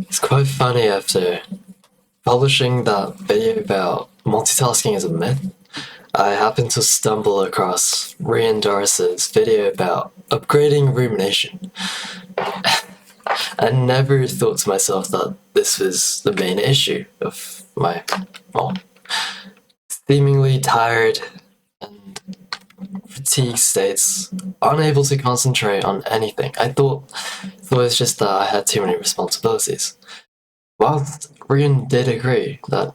It's quite funny after publishing that video about multitasking as a myth. I happened to stumble across Rian Doris's video about upgrading rumination. I never thought to myself that this was the main issue of my, well, seemingly tired and fatigued states, unable to concentrate on anything. I thought it was just that I had too many responsibilities. Whilst Rian did agree that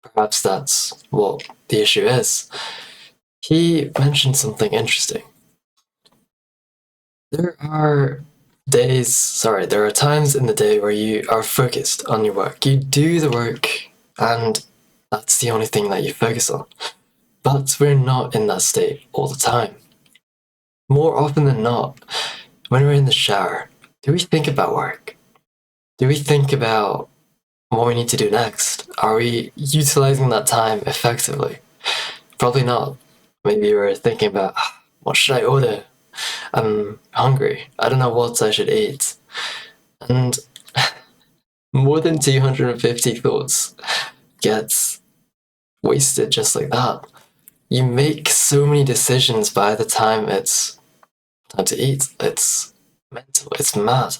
perhaps that's what the issue is, he mentioned something interesting. There are times in the day where you are focused on your work. You do the work, and that's the only thing that you focus on. But we're not in that state all the time. More often than not, when we're in the shower, do we think about work? Do we think about what we need to do next? Are we utilizing that time effectively? Probably not. Maybe we're thinking about, what should I order? I'm hungry. I don't know what I should eat. And more than 250 thoughts gets wasted just like that. You make so many decisions by the time it's time to eat. It's mental. It's mad.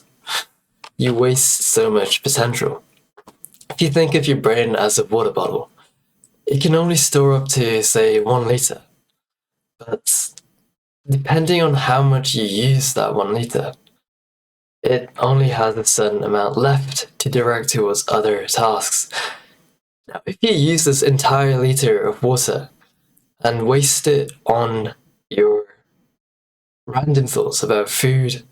You waste so much potential. If you think of your brain as a water bottle, it can only store up to, say, 1 liter. But depending on how much you use that 1 liter, it only has a certain amount left to direct towards other tasks. Now, if you use this entire liter of water and waste it on your random thoughts about food,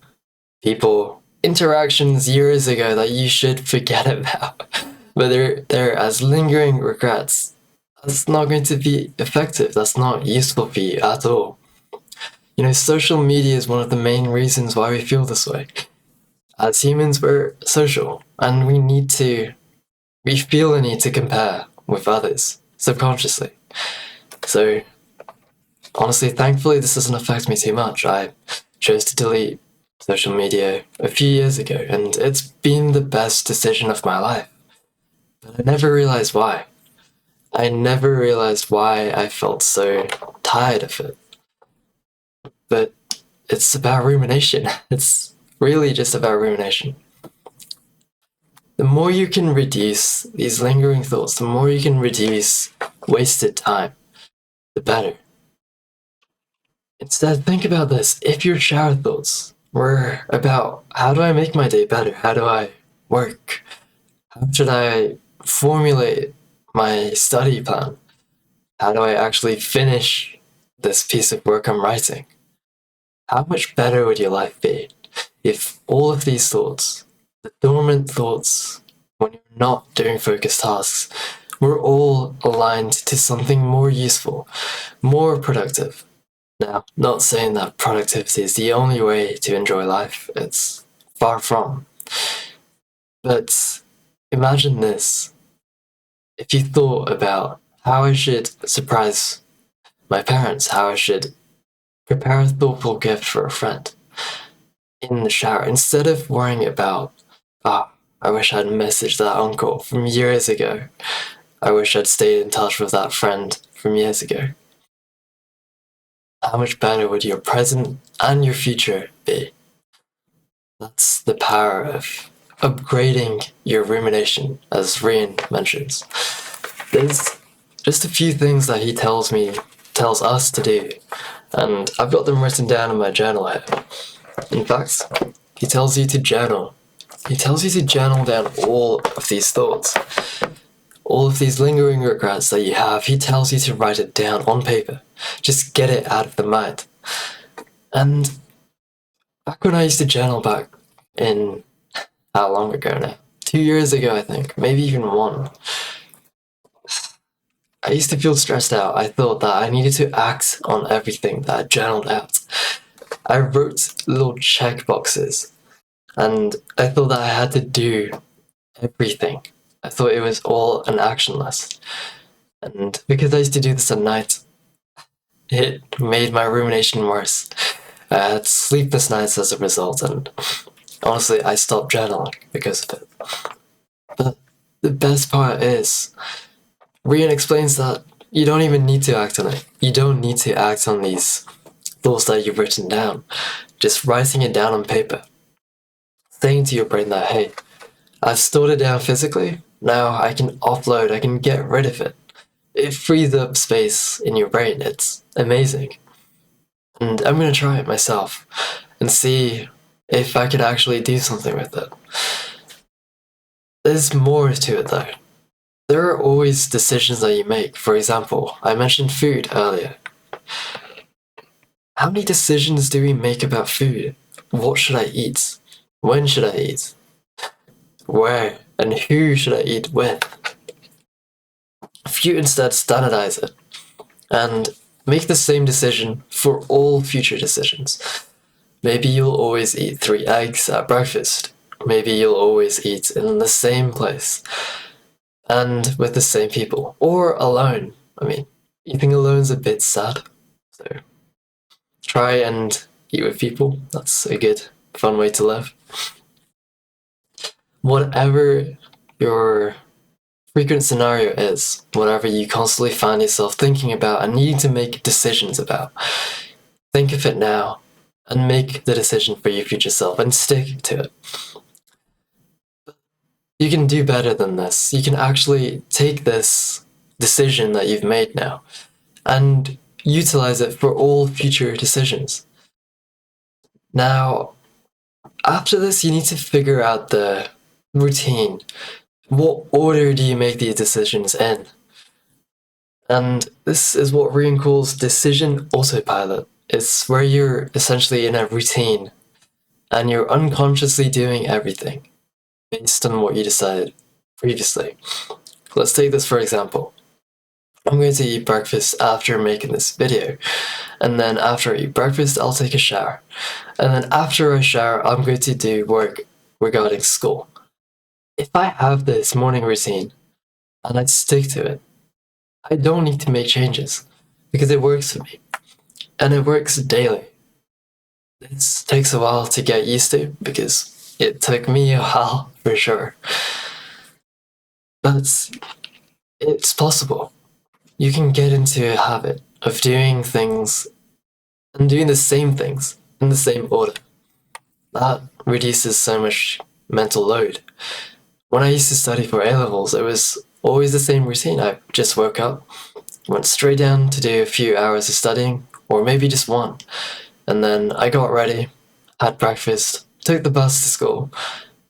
people, interactions years ago that you should forget about, but they're as lingering regrets, that's not going to be effective. That's not useful for you at all. You know, social media is one of the main reasons why we feel this way. As humans, we're social, and we feel the need to compare with others, subconsciously. So, honestly, thankfully, this doesn't affect me too much. I chose to delete social media a few years ago, and it's been the best decision of my life. But I never realized why. I never realized why I felt so tired of it. But it's about rumination. It's really just about rumination. The more you can reduce these lingering thoughts, the more you can reduce wasted time, the better. Instead, think about this. If your shower thoughts were about, how do I make my day better? How do I work? How should I formulate my study plan? How do I actually finish this piece of work I'm writing? How much better would your life be if all of these thoughts, the dormant thoughts when you're not doing focused tasks, were all aligned to something more useful, more productive? Now, not saying that productivity is the only way to enjoy life, it's far from. But imagine this. If you thought about how I should surprise my parents, how I should prepare a thoughtful gift for a friend in the shower, instead of worrying about, I wish I'd messaged that uncle from years ago. I wish I'd stayed in touch with that friend from years ago. How much better would your present and your future be? That's the power of upgrading your rumination, as Rian mentions. There's just a few things that he tells us to do, and I've got them written down in my journal here. In fact, he tells you to journal. He tells you to journal down all of these thoughts, all of these lingering regrets that you have. He tells you to write it down on paper. Just get it out of the mind. And back when I used to journal back in, how long ago now? 2 years ago, I think, maybe even 1. I used to feel stressed out. I thought that I needed to act on everything that I journaled out. I wrote little check boxes, and I thought that I had to do everything. I thought it was all an action list. And because I used to do this at night, it made my rumination worse. I had sleepless nights as a result, and honestly, I stopped journaling because of it. the best part is, Rian explains that you don't even need to act on it. You don't need to act on these thoughts that you've written down. Just writing it down on paper. Saying to your brain that, hey, I've stored it down physically, now I can offload, I can get rid of it. It frees up space in your brain. It's amazing. And I'm going to try it myself and see if I could actually do something with it. There's more to it though. There are always decisions that you make. For example, I mentioned food earlier. How many decisions do we make about food? What should I eat? When should I eat? Where and who should I eat with? If you instead standardize it and make the same decision for all future decisions, maybe you'll always eat 3 eggs at breakfast. Maybe you'll always eat in the same place and with the same people, or alone. I mean, eating alone's a bit sad, so try and eat with people. That's a good, fun way to live. Whatever your frequent scenario is, whatever you constantly find yourself thinking about and needing to make decisions about, think of it now and make the decision for your future self and stick to it. You can do better than this. You can actually take this decision that you've made now and utilize it for all future decisions. Now, after this, you need to figure out the routine. What order do you make these decisions in? And this is what Rian calls decision autopilot. It's where you're essentially in a routine and you're unconsciously doing everything based on what you decided previously. Let's take this for example. I'm going to eat breakfast after making this video, and then after I eat breakfast, I'll take a shower. And then after I shower, I'm going to do work regarding school. If I have this morning routine and I stick to it, I don't need to make changes because it works for me. And it works daily. This takes a while to get used to because it took me a while for sure. But it's possible. You can get into a habit of doing things and doing the same things in the same order. That reduces so much mental load. When I used to study for A-levels, it was always the same routine. I just woke up, went straight down to do a few hours of studying, or maybe just one. And then I got ready, had breakfast, took the bus to school,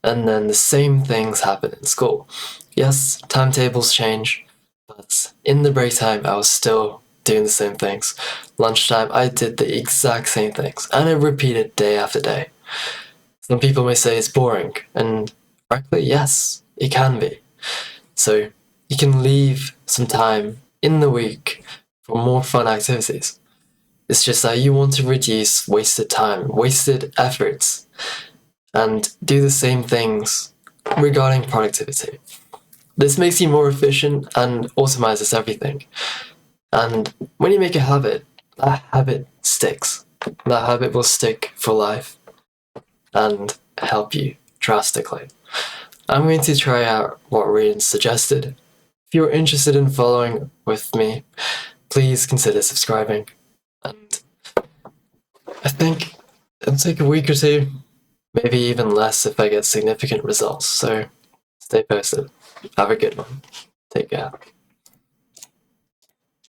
and then the same things happen in school. Yes, timetables change, but in the break time, I was still doing the same things. Lunchtime, I did the exact same things, and it repeated day after day. Some people may say it's boring, and frankly, yes, it can be. So you can leave some time in the week for more fun activities. It's just that you want to reduce wasted time, wasted efforts, and do the same things regarding productivity. This makes you more efficient and automizes everything. And when you make a habit, that habit sticks. That habit will stick for life and help you drastically. I'm going to try out what Rian suggested. If you're interested in following with me, please consider subscribing. And I think it'll take a week or two, maybe even less if I get significant results. So stay posted. Have a good one. Take care.